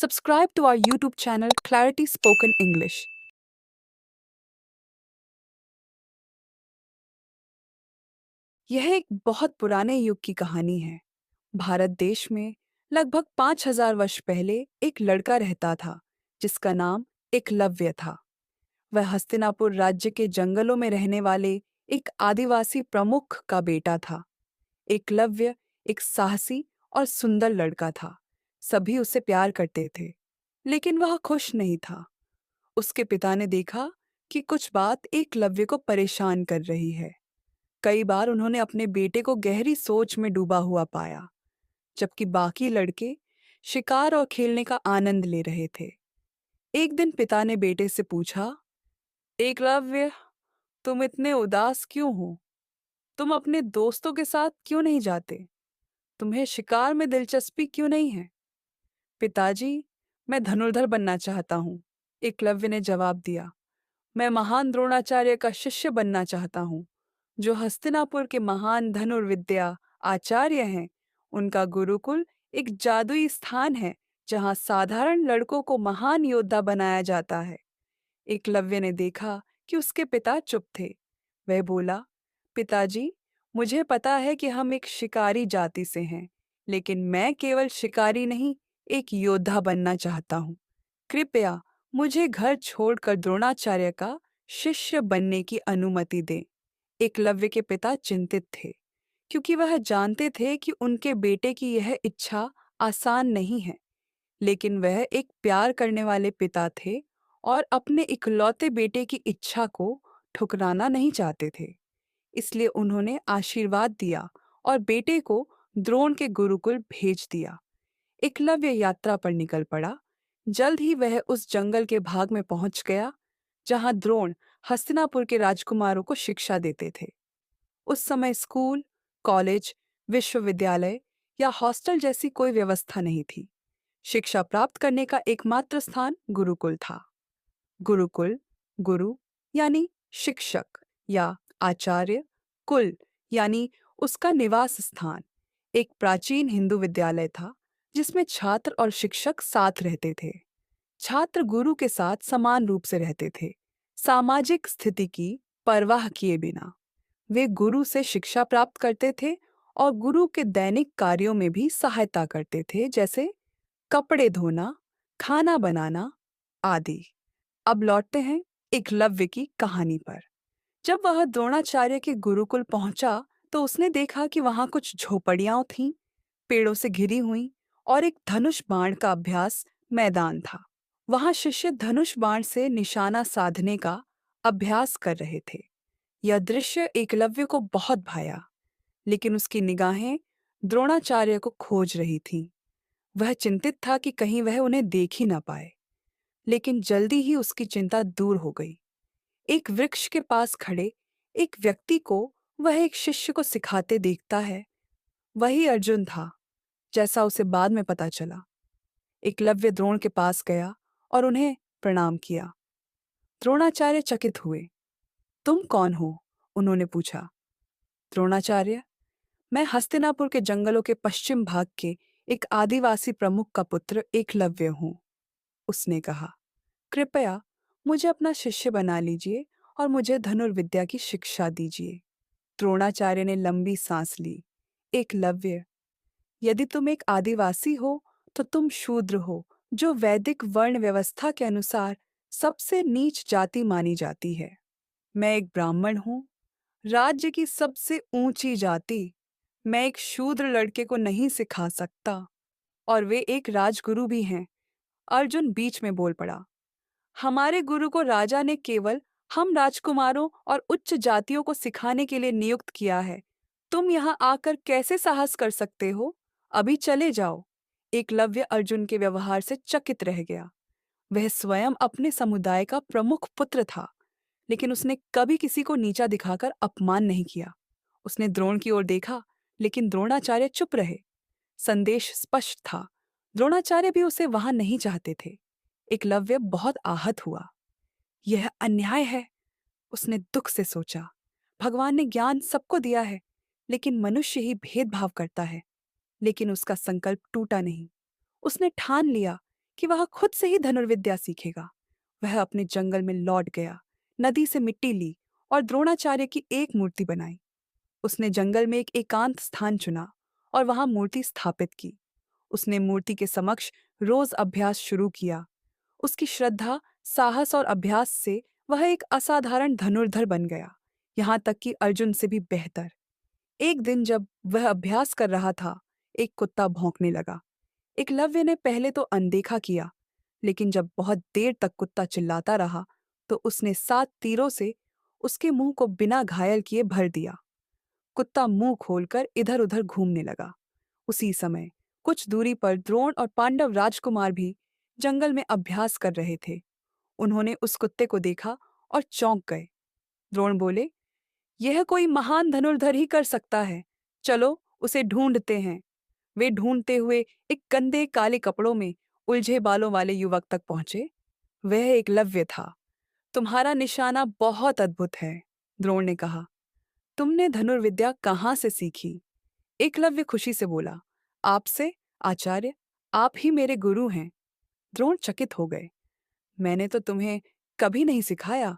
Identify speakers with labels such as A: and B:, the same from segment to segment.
A: Subscribe to our YouTube channel Clarity Spoken English. यह एक बहुत पुराने युग की कहानी है। भारत देश में लगभग 5000 वर्ष पहले एक लड़का रहता था जिसका नाम एकलव्य था। वह हस्तिनापुर राज्य के जंगलों में रहने वाले एक आदिवासी प्रमुख का बेटा था। एकलव्य एक साहसी और सुंदर लड़का था। सभी उसे प्यार करते थे, लेकिन वह खुश नहीं था। उसके पिता ने देखा कि कुछ बात एकलव्य को परेशान कर रही है। कई बार उन्होंने अपने बेटे को गहरी सोच में डूबा हुआ पाया, जबकि बाकी लड़के शिकार और खेलने का आनंद ले रहे थे। एक दिन पिता ने बेटे से पूछा, एकलव्य, तुम इतने उदास क्यों हो? तुम अपने दोस्तों के साथ क्यों नहीं जाते? तुम्हें शिकार में दिलचस्पी क्यों नहीं है? पिताजी, मैं धनुर्धर बनना चाहता हूँ, एकलव्य ने जवाब दिया। मैं महान द्रोणाचार्य का शिष्य बनना चाहता हूँ, जो हस्तिनापुर के महान धनुर्विद्या आचार्य हैं। उनका गुरुकुल एक जादुई स्थान है जहाँ साधारण लड़कों को महान योद्धा बनाया जाता है। एकलव्य ने देखा कि उसके पिता चुप थे। वह बोला, पिताजी, मुझे पता है कि हम एक शिकारी जाति से हैं, लेकिन मैं केवल शिकारी नहीं, एक योद्धा बनना चाहता हूँ। कृपया मुझे घर छोड़कर द्रोणाचार्य का शिष्य बनने की अनुमति दें। एकलव्य के पिता चिंतित थे, क्योंकि वह जानते थे कि उनके बेटे की यह इच्छा आसान नहीं है। लेकिन वह एक प्यार करने वाले पिता थे और अपने इकलौते बेटे की इच्छा को ठुकराना नहीं चाहते थे। इसलिए उन्होंने आशीर्वाद दिया और बेटे को द्रोण के गुरुकुल भेज दिया। एकलव्य यात्रा पर निकल पड़ा। जल्द ही वह उस जंगल के भाग में पहुंच गया जहां द्रोण हस्तिनापुर के राजकुमारों को शिक्षा देते थे। उस समय स्कूल, कॉलेज, विश्वविद्यालय या हॉस्टल जैसी कोई व्यवस्था नहीं थी। शिक्षा प्राप्त करने का एकमात्र स्थान गुरुकुल था। गुरुकुल, गुरु यानी शिक्षक या आचार्य, कुल यानी उसका निवास स्थान, एक प्राचीन हिंदू विद्यालय था जिसमें छात्र और शिक्षक साथ रहते थे। छात्र गुरु के साथ समान रूप से रहते थे, सामाजिक स्थिति की परवाह किए बिना। वे गुरु से शिक्षा प्राप्त करते थे और गुरु के दैनिक कार्यों में भी सहायता करते थे, जैसे कपड़े धोना, खाना बनाना आदि। अब लौटते हैं एकलव्य की कहानी पर। जब वह द्रोणाचार्य के गुरुकुल पहुंचा तो उसने देखा कि वहां कुछ झोपड़ियां थीं, पेड़ों से घिरी हुई, और एक धनुष बाण का अभ्यास मैदान था। वहां शिष्य धनुष बाण से निशाना साधने का अभ्यास कर रहे थे। यह दृश्य एकलव्य को बहुत भाया, लेकिन उसकी निगाहें द्रोणाचार्य को खोज रही थीं। वह चिंतित था कि कहीं वह उन्हें देख ही न पाए। लेकिन जल्दी ही उसकी चिंता दूर हो गई। एक वृक्ष के पास खड़े एक व्यक्ति को वह एक शिष्य को सिखाते देखता है। वही अर्जुन था, जैसा उसे बाद में पता चला। एकलव्य द्रोण के पास गया और उन्हें प्रणाम किया। द्रोणाचार्य चकित हुए। तुम कौन हो? उन्होंने पूछा। द्रोणाचार्य, मैं हस्तिनापुर के जंगलों के पश्चिम भाग के एक आदिवासी प्रमुख का पुत्र एकलव्य हूँ, उसने कहा। कृपया मुझे अपना शिष्य बना लीजिए और मुझे धनुर्विद्या की शिक्षा दीजिए। द्रोणाचार्य ने लंबी सांस ली। एकलव्य, यदि तुम एक आदिवासी हो तो तुम शूद्र हो, जो वैदिक वर्ण व्यवस्था के अनुसार सबसे नीच जाति मानी जाती है। मैं एक ब्राह्मण हूँ, राज्य की सबसे ऊंची जाति। मैं एक शूद्र लड़के को नहीं सिखा सकता, और वे एक राजगुरु भी हैं। अर्जुन बीच में बोल पड़ा। हमारे गुरु को राजा ने केवल हम राजकुमारों और उच्च जातियों को सिखाने के लिए नियुक्त किया है। तुम यहाँ आकर कैसे साहस कर सकते हो? अभी चले जाओ। एकलव्य अर्जुन के व्यवहार से चकित रह गया। वह स्वयं अपने समुदाय का प्रमुख पुत्र था, लेकिन उसने कभी किसी को नीचा दिखाकर अपमान नहीं किया। उसने द्रोण की ओर देखा, लेकिन द्रोणाचार्य चुप रहे। संदेश स्पष्ट था, द्रोणाचार्य भी उसे वहां नहीं चाहते थे। एकलव्य बहुत आहत हुआ। यह अन्याय है, उसने दुख से सोचा। भगवान ने ज्ञान सबको दिया है, लेकिन मनुष्य ही भेदभाव करता है। लेकिन उसका संकल्प टूटा नहीं। उसने ठान लिया कि वह खुद से ही धनुर्विद्या सीखेगा। वह अपने जंगल में लौट गया, नदी से मिट्टी ली और द्रोणाचार्य की एक मूर्ति बनाई। उसने जंगल में एक एकांत स्थान चुना और वहां मूर्ति स्थापित की। उसने मूर्ति के समक्ष रोज अभ्यास शुरू किया। उसकी श्रद्धा, साहस और अभ्यास से वह एक असाधारण धनुर्धर बन गया, यहाँ तक कि अर्जुन से भी बेहतर। एक दिन जब वह अभ्यास कर रहा था, एक कुत्ता भौंकने लगा। एकलव्य ने पहले तो अनदेखा किया, लेकिन जब बहुत देर तक कुत्ता चिल्लाता रहा, तो उसने 7 तीरों से उसके मुंह को बिना घायल किए भर दिया। कुत्ता मुंह खोलकर इधर-उधर घूमने लगा। उसी समय कुछ दूरी पर द्रोण और पांडव राजकुमार भी जंगल में अभ्यास कर रहे थे। उन्होंने उस कुत्ते को देखा और चौंक गए। द्रोण बोले, यह कोई महान धनुर्धर ही कर सकता है। चलो उसे ढूंढते हैं। वे ढूंढते हुए एक गंदे काले कपड़ों में उलझे बालों वाले युवक तक पहुंचे। वह एकलव्य था। तुम्हारा निशाना बहुत अद्भुत है, द्रोण ने कहा। तुमने धनुर्विद्या कहाँ से सीखी? एकलव्य खुशी से बोला, आपसे, आचार्य। आप ही मेरे गुरु हैं। द्रोण चकित हो गए। मैंने तो तुम्हें कभी नहीं सिखाया।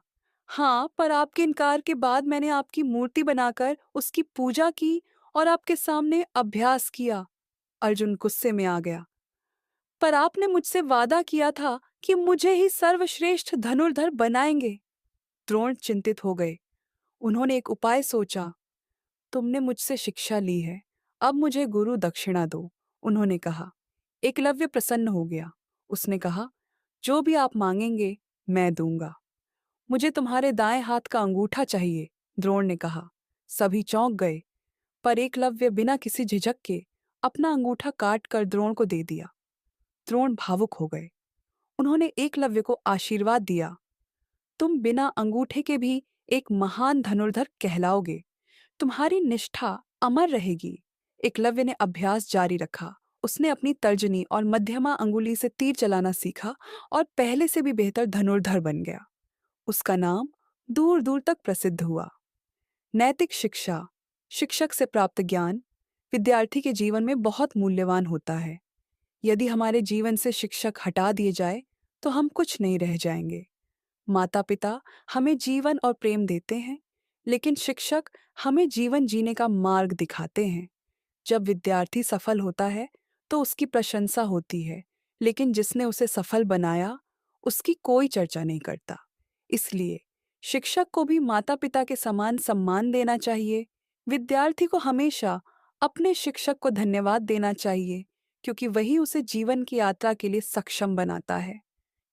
A: हाँ, पर आपके इनकार के बाद मैंने आपकी मूर्ति बनाकर उसकी पूजा की और आपके सामने अभ्यास किया। अर्जुन गुस्से में आ गया। पर आपने मुझसे वादा किया था कि मुझे ही सर्वश्रेष्ठ धनुर्धर बनाएंगे। द्रोण चिंतित हो गए। उन्होंने एक उपाय सोचा। तुमने मुझसे शिक्षा ली है, अब मुझे गुरु दक्षिणा दो, उन्होंने कहा। एकलव्य प्रसन्न हो गया। उसने कहा, जो भी आप मांगेंगे मैं दूंगा। मुझे तुम्हारे दाएं हाथ का अंगूठा चाहिए, द्रोण ने कहा। सभी चौंक गए, पर एकलव्य बिना किसी झिझक के अपना अंगूठा काट कर द्रोण को दे दिया। द्रोण भावुक हो गए। उन्होंने एकलव्य को आशीर्वाद दिया, तुम बिना अंगूठे के भी एक महान धनुर्धर कहलाओगे। तुम्हारी निष्ठा अमर रहेगी। एकलव्य ने अभ्यास जारी रखा। उसने अपनी तर्जनी और मध्यमा अंगुली से तीर चलाना सीखा और पहले से भी बेहतर धनुर्धर बन गया। उसका नाम दूर दूर तक प्रसिद्ध हुआ। नैतिक शिक्षा, शिक्षक से प्राप्त ज्ञान विद्यार्थी के जीवन में बहुत मूल्यवान होता है। यदि हमारे जीवन से शिक्षक हटा दिए जाए तो हम कुछ नहीं रह जाएंगे। माता पिता हमें जीवन और प्रेम देते हैं, लेकिन शिक्षक हमें जीवन जीने का मार्ग दिखाते हैं। जब विद्यार्थी सफल होता है तो उसकी प्रशंसा होती है, लेकिन जिसने उसे सफल बनाया उसकी कोई चर्चा नहीं करता। इसलिए शिक्षक को भी माता पिता के समान सम्मान देना चाहिए। विद्यार्थी को हमेशा अपने शिक्षक को धन्यवाद देना चाहिए, क्योंकि वही उसे जीवन की यात्रा के लिए सक्षम बनाता है।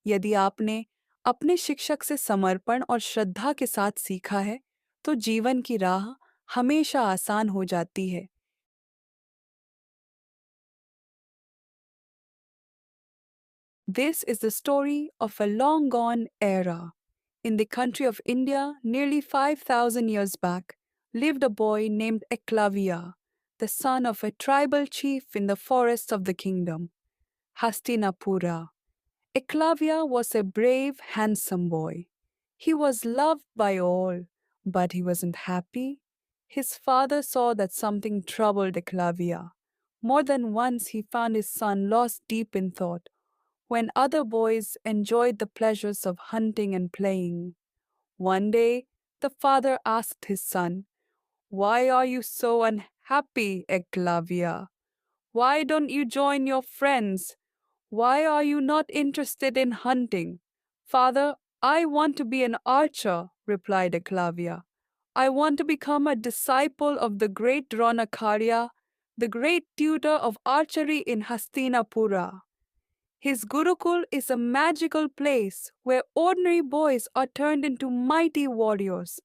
A: यदि आपने अपने शिक्षक से समर्पण और श्रद्धा के साथ सीखा है, तो जीवन की राह हमेशा आसान हो जाती है। This is the story of a long gone era. In the country of India, nearly 5,000 years back, lived a boy named Eklavya, the son of a tribal chief in the forests of the kingdom, Hastinapura. Eklavya was a brave, handsome boy. He was loved by all, but he wasn't happy. His father saw that something troubled Eklavya. More than once he found his son lost deep in thought when other boys enjoyed the pleasures of hunting and playing. One day, the father asked his son, why are you so unhappy, Eklavya? Why don't you join your friends? Why are you not interested in hunting? Father, I want to be an archer, replied Eklavya. I want to become a disciple of the great Dronacharya, the great tutor of archery in Hastinapura. His Gurukul is a magical place where ordinary boys are turned into mighty warriors.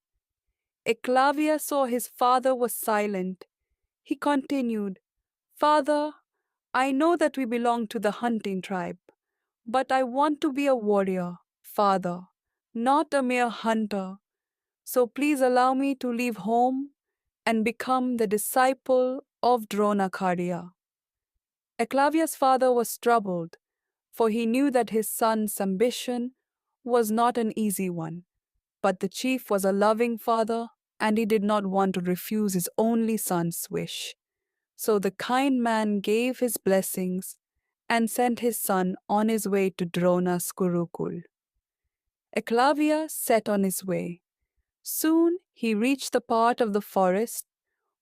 A: Eklavya saw his father was silent. He continued, Father, I know that we belong to the hunting tribe, but I want to be a warrior, Father, not a mere hunter. So please allow me to leave home and become the disciple of Dronacharya. Eklavya's father was troubled, for he knew that his son's ambition was not an easy one. But the chief was a loving father, and he did not want to refuse his only son's wish. So the kind man gave his blessings and sent his son on his way to Drona's Gurukul. Eklavya set on his way. Soon he reached the part of the forest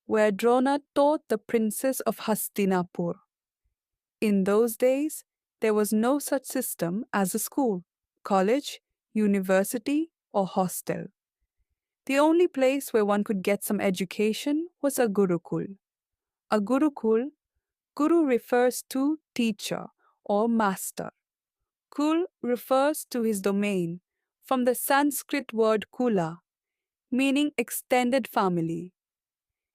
A: where Drona taught the princes of Hastinapur. In those days, there was no such system as a school, college, university, or hostel. The only place where one could get some education was a Gurukul. A Gurukul, Guru refers to teacher or master. Kul refers to his domain, from the Sanskrit word kula, meaning extended family.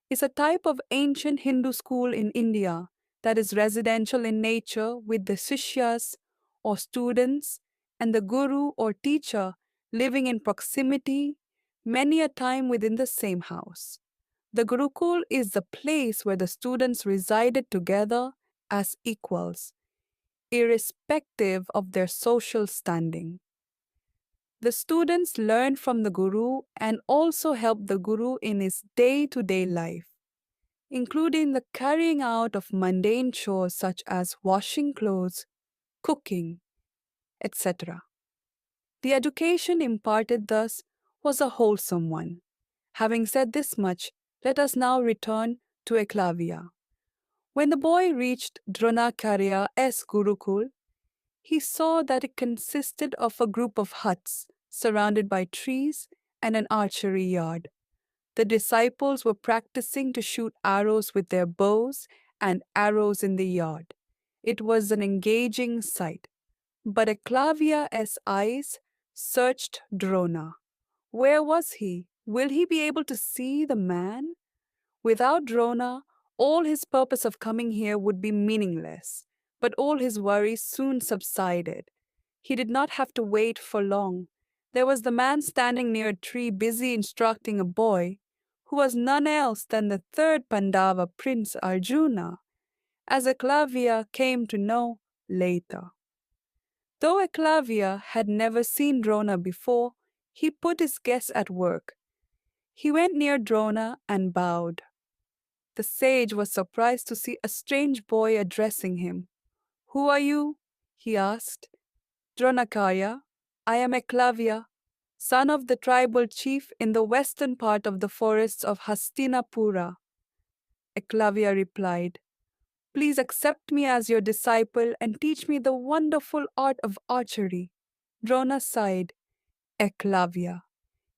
A: Is a type of ancient Hindu school in India that is residential in nature with the Sishyas or students and the Guru or teacher living in proximity, many a time within the same house. The Gurukul is the place where the students resided together as equals, irrespective of their social standing. The students learned from the Guru and also helped the Guru in his day to day life, including the carrying out of mundane chores such as washing clothes, cooking, etc. The education imparted thus was a wholesome one. Having said this much, let us now return to Eklavya. When the boy reached Dronakarya's Gurukul, he saw that it consisted of a group of huts surrounded by trees and an archery yard. The disciples were practicing to shoot arrows with their bows and arrows in the yard. It was an engaging sight. But Eklavya's eyes searched Drona. Where was he? Will he be able to see the man? Without Drona, all his purpose of coming here would be meaningless. But all his worries soon subsided. He did not have to wait for long. There was the man standing near a tree busy instructing a boy, who was none else than the third Pandava Prince Arjuna, as Eklavya came to know later. Though Eklavya had never seen Drona before, he put his guess at work. He went near Drona and bowed. The sage was surprised to see a strange boy addressing him. "Who are you?" he asked. "Dronakarya, I am Eklavya, son of the tribal chief in the western part of the forests of Hastinapura." Eklavya replied, "Please accept me as your disciple and teach me the wonderful art of archery." Drona sighed. "Eklavya,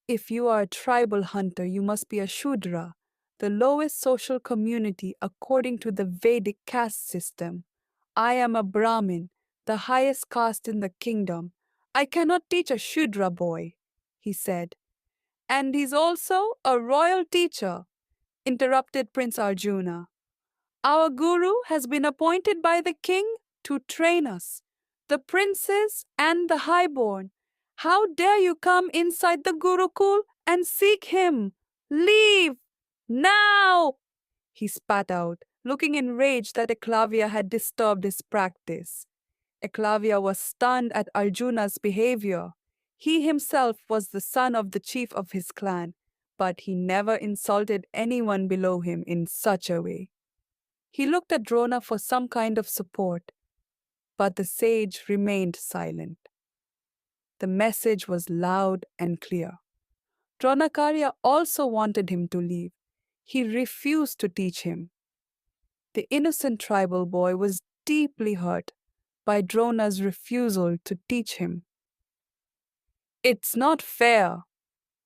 A: if you are a tribal hunter, you must be a Shudra, the lowest social community according to the Vedic caste system. I am a Brahmin, the highest caste in the kingdom. I cannot teach a Shudra boy," he said. "And he's also a royal teacher," interrupted Prince Arjuna. "Our guru has been appointed by the king to train us, the princes and the highborn. How dare you come inside the Gurukul and seek him? Leave! Now!" he spat out, looking enraged that Eklavya had disturbed his practice. Eklavya was stunned at Arjuna's behavior. He himself was the son of the chief of his clan, but he never insulted anyone below him in such a way. He looked at Drona for some kind of support, but the sage remained silent. The message was loud and clear. Dronakarya also wanted him to leave. He refused to teach him. The innocent tribal boy was deeply hurt by Drona's refusal to teach him. "It's not fair,"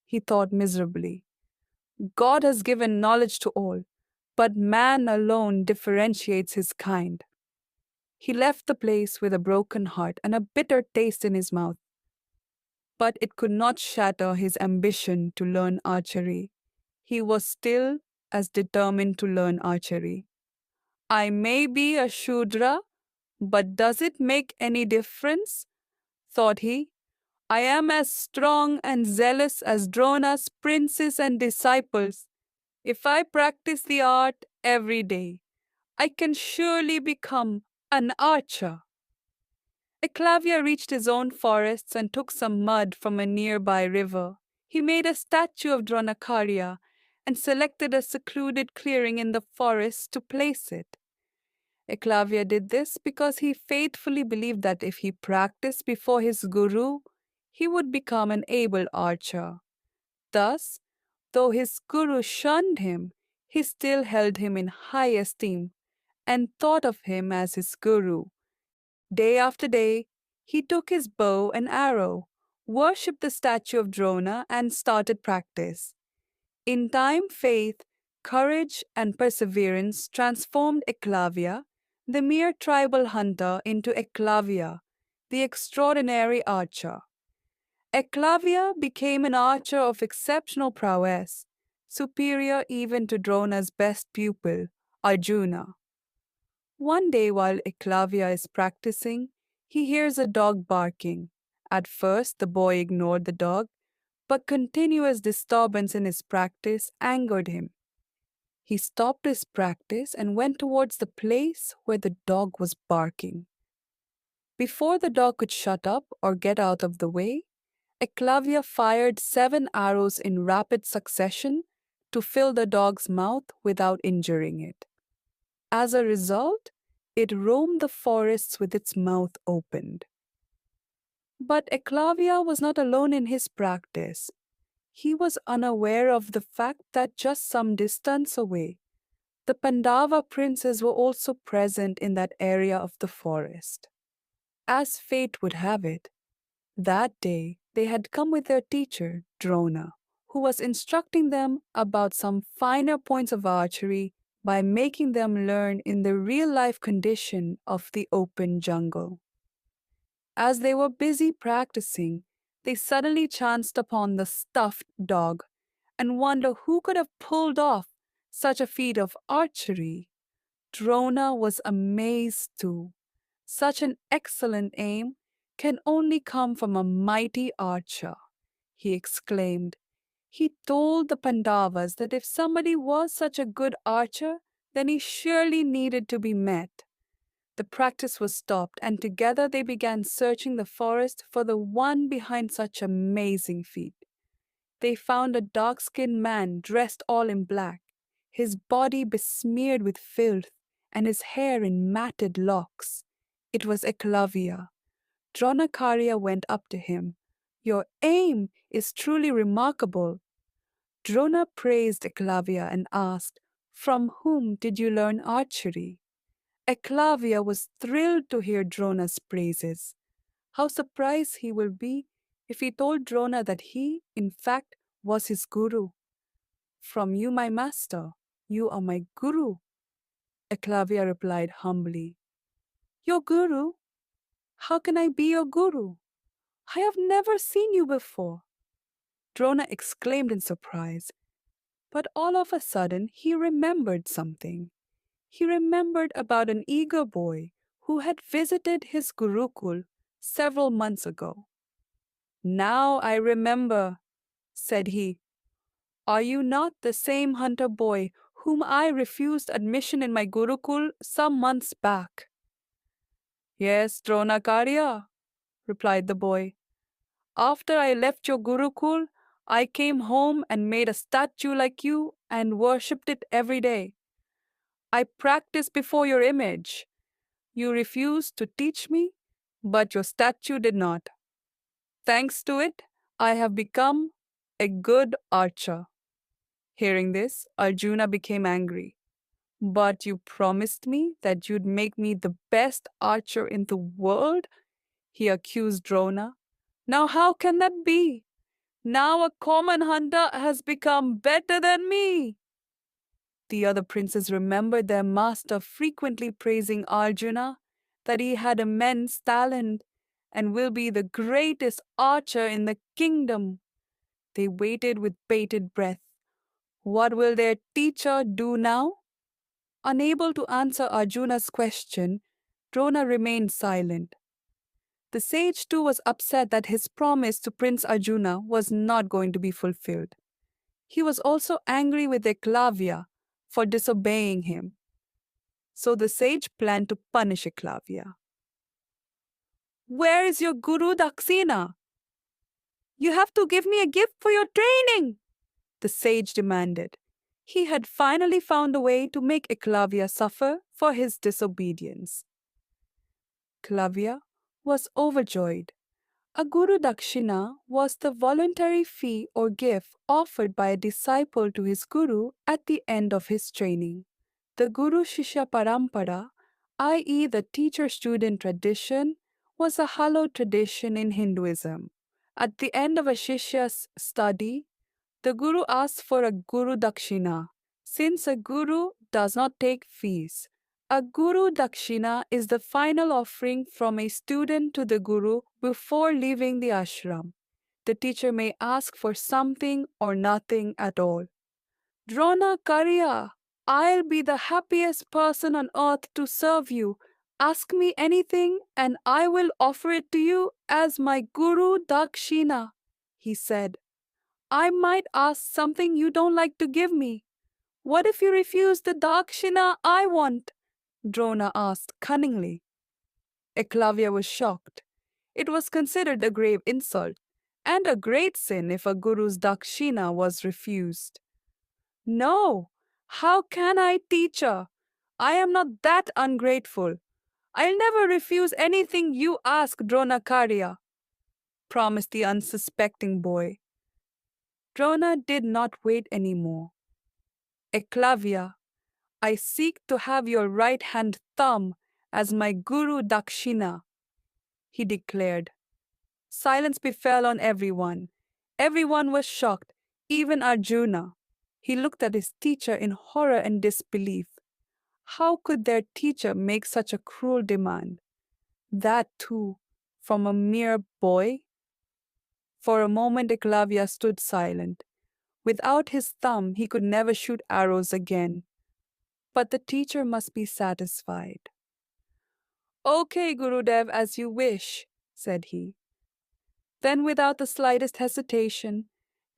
A: he thought miserably. "God has given knowledge to all, but man alone differentiates his kind." He left the place with a broken heart and a bitter taste in his mouth. But it could not shatter his ambition to learn archery. He was still as determined to learn archery. "I may be a Shudra, but does it make any difference?" thought he. "I am as strong and zealous as Drona's princes and disciples. If I practice the art every day, I can surely become an archer." Eklavya reached his own forests and took some mud from a nearby river. He made a statue of Dronakarya and selected a secluded clearing in the forest to place it. Eklavya did this because he faithfully believed that if he practiced before his guru, he would become an able archer. Thus, though his guru shunned him, he still held him in high esteem and thought of him as his guru. Day after day, he took his bow and arrow, worshipped the statue of Drona, and started practice. In time, faith, courage, and perseverance transformed Eklavya, the mere tribal hunter, into Eklavya, the extraordinary archer. Eklavya became an archer of exceptional prowess, superior even to Drona's best pupil, Arjuna. One day, while Eklavya is practicing, he hears a dog barking. At first, the boy ignored the dog, but continuous disturbance in his practice angered him. He stopped his practice and went towards the place where the dog was barking. Before the dog could shut up or get out of the way, Eklavya fired 7 arrows in rapid succession to fill the dog's mouth without injuring it. As a result, it roamed the forests with its mouth opened. But Eklavya was not alone in his practice. He was unaware of the fact that just some distance away, the Pandava princes were also present in that area of the forest. As fate would have it, that day they had come with their teacher, Drona, who was instructing them about some finer points of archery by making them learn in the real life condition of the open jungle. As they were busy practicing, they suddenly chanced upon the stuffed dog and wondered who could have pulled off such a feat of archery. Drona was amazed too. Such an excellent aim can only come from a mighty archer, he exclaimed. He told the Pandavas that if somebody was such a good archer, then he surely needed to be met. The practice was stopped, and together they began searching the forest for the one behind such amazing feat. They found a dark-skinned man dressed all in black, his body besmeared with filth, and his hair in matted locks. It was Eklavya. Dronakarya went up to him. "Your aim is truly remarkable." Drona praised Eklavya and asked, "From whom did you learn archery?" Eklavya was thrilled to hear Drona's praises. How surprised he will be if he told Drona that he, in fact, was his guru. "From you, my master. You are my guru," Eklavya replied humbly. "Your guru? How can I be your guru? I have never seen you before." Drona exclaimed in surprise, but all of a sudden he remembered something. He remembered about an eager boy who had visited his Gurukul several months ago. "Now I remember," said he. "Are you not the same hunter boy whom I refused admission in my Gurukul some months back?" "Yes, Dronakarya," replied the boy. "After I left your Gurukul, I came home and made a statue like you and worshipped it every day. I practiced before your image. You refused to teach me, but your statue did not. Thanks to it, I have become a good archer." Hearing this, Arjuna became angry. "But you promised me that you'd make me the best archer in the world," he accused Drona. "Now how can that be? Now a common hunter has become better than me." The other princes remembered their master frequently praising Arjuna, that he had immense talent and will be the greatest archer in the kingdom. They waited with bated breath. What will their teacher do now? Unable to answer Arjuna's question, Drona remained silent. The sage too was upset that his promise to Prince Arjuna was not going to be fulfilled. He was also angry with Eklavya for disobeying him. So the sage planned to punish Eklavya. "Where is your guru Daksina? You have to give me a gift for your training," the sage demanded. He had finally found a way to make Eklavya suffer for his disobedience. Eklavya was overjoyed. A Guru Dakshina was the voluntary fee or gift offered by a disciple to his Guru at the end of his training. The Guru Shishya Parampara, i.e., the teacher student tradition, was a hallowed tradition in Hinduism. At the end of a Shishya's study, the Guru asks for a Guru Dakshina. Since a Guru does not take fees, a Guru Dakshina is the final offering from a student to the Guru before leaving the ashram. The teacher may ask for something or nothing at all. Drona Karya, I'll be the happiest person on earth to serve you. Ask me anything and I will offer it to you as my Guru Dakshina, he said. I might ask something you don't like to give me. What if you refuse the Dakshina I want? Drona asked cunningly. Eklavya was shocked. It was considered a grave insult and a great sin if a guru's Dakshina was refused. No, how can I, teacher? I am not that ungrateful. I'll never refuse anything you ask, Dronakarya, promised the unsuspecting boy. Drona did not wait any more. Eklavya, I seek to have your right hand thumb as my Guru Dakshina, he declared. Silence befell on everyone. Everyone was shocked, even Arjuna. He looked at his teacher in horror and disbelief. How could their teacher make such a cruel demand? That too, from a mere boy? For a moment Eklavya stood silent. Without his thumb, he could never shoot arrows again. But the teacher must be satisfied. Okay, Gurudev, as you wish, said he. Then, without the slightest hesitation,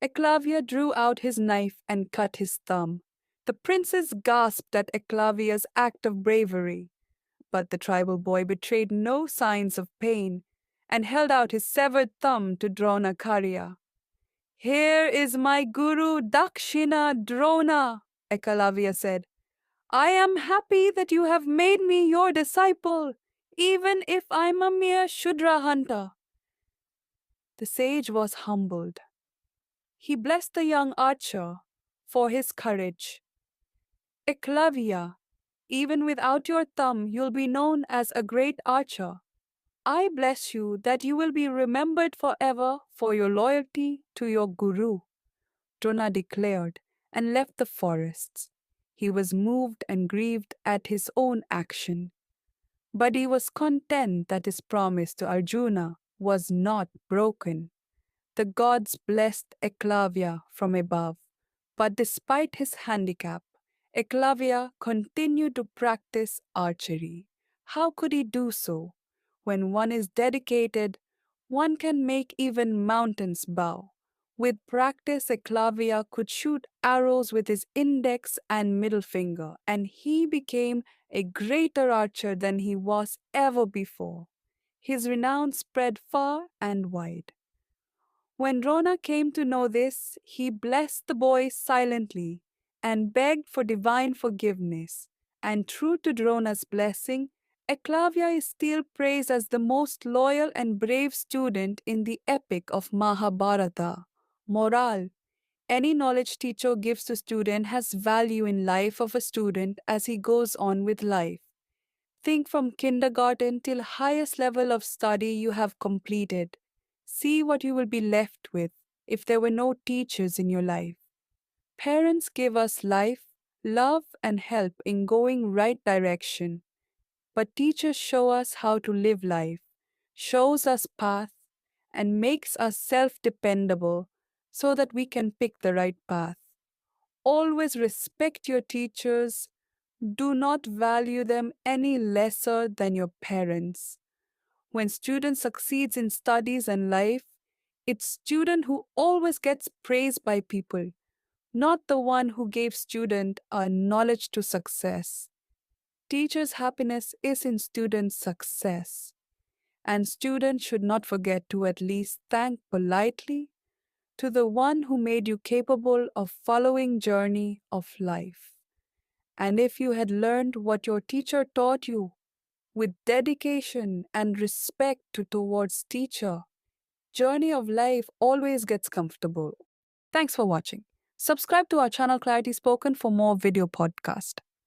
A: Eklavya drew out his knife and cut his thumb. The princess gasped at Eklavya's act of bravery, but the tribal boy betrayed no signs of pain and held out his severed thumb to Dronakarya. Here is my Guru Dakshina Drona, Eklavya said. I am happy that you have made me your disciple, even if I'm a mere Shudra hunter. The sage was humbled. He blessed the young archer for his courage. Eklavya, even without your thumb, you'll be known as a great archer. I bless you that you will be remembered forever for your loyalty to your Guru, Drona declared, and left the forests. He was moved and grieved at his own action, but he was content that his promise to Arjuna was not broken. The gods blessed Eklavya from above, but despite his handicap, Eklavya continued to practice archery. How could he do so? When one is dedicated, one can make even mountains bow. With practice, Eklavya could shoot arrows with his index and middle finger, and he became a greater archer than he was ever before. His renown spread far and wide. When Drona came to know this, he blessed the boy silently and begged for divine forgiveness. And true to Drona's blessing, Eklavya is still praised as the most loyal and brave student in the epic of Mahabharata. Morale: any knowledge teacher gives to student has value in life of a student as he goes on with life. Think from kindergarten till highest level of study you have completed. See what you will be left with if there were no teachers in your life. Parents give us life, love, and help in going right direction. But teachers show us how to live life, shows us path, and makes us self-dependable so that we can pick the right path. Always respect your teachers. Do not value them any lesser than your parents. When student succeeds in studies and life, it's student who always gets praised by people, not the one who gave student a knowledge to success. Teacher's happiness is in student's success, and student should not forget to at least thank politely to the one who made you capable of following journey of life. And if you had learned what your teacher taught you with dedication and respect towards teacher, journey of life always gets comfortable. Thanks for watching. Subscribe to our channel Clarity Spoken for more video podcast.